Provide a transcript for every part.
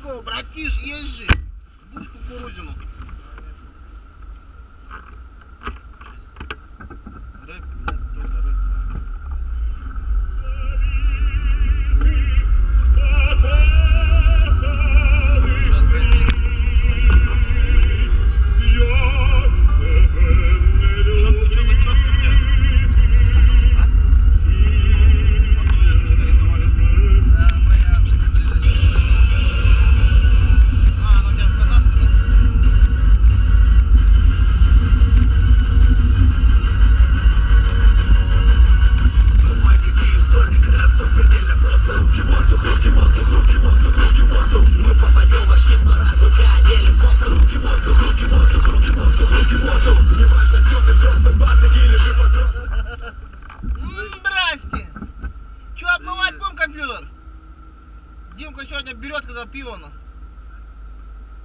такого, братиш, езжи. Будешь кукурузину. Рэп, блядь, только рэп. Здрасте! Че, обмывать будем компьютер? Димка сегодня берет, когда пиво на.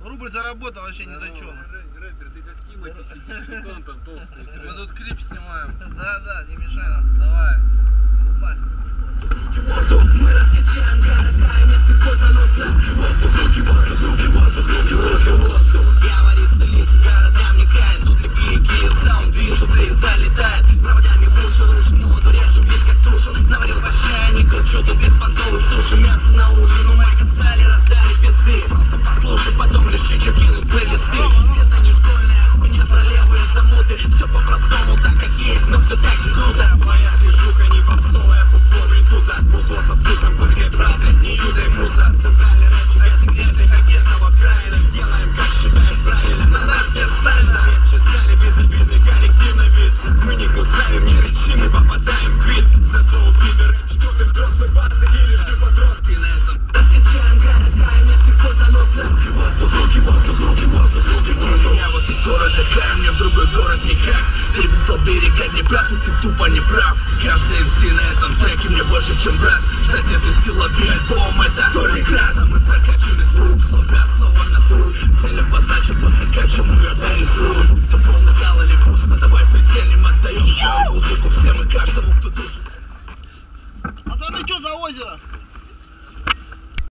Рубль заработал вообще ни за что. Рэпер, ты как Тимати сидишь, он там толстый. Мы тут клип снимаем. Да, не мешай нам. Давай. Рубай. Мы раскачаем города и место позаносно. Говорит столица, города мелькает. Тут любые саунд движутся и залетает. Проводями в уши рушим, ноду режем, бит как тушу. Наварил борща, не кручу, тут без понтовых суши. Мясо на ужин, у майк отстали, раздали пизды. Просто послушай, потом реши, что кинуть плейлисты. Это не школьная хуйня про левые замуты. Все по-простому, так как есть, но все так же круто. Моя движуха не попсовая, пупковый туза. Музло со вкусом горькой правды, не юзай мусор. Центральный рэпчик от секретных агентов окраины. Делаем, как считаем правильно, на нас нет стально. Редче стали безобидный коллективный вид. Мы не кусаем, не рычим и попадаем в бит. Зато убитый рэпчик, ты взрослый пацан или же подростки на этом. Раскачаем города и место позаносно. Руки воздух, руки воздух, руки воздух, руки воздух. Я вот из города К, мне в другой город никак. Перепутал берега Днепра, тут ты тупо не прав. Каждый МС на этом треке мне больше, чем брат. Ждать нет и сила, альбом это стольник раз. А мы прокачаны звук,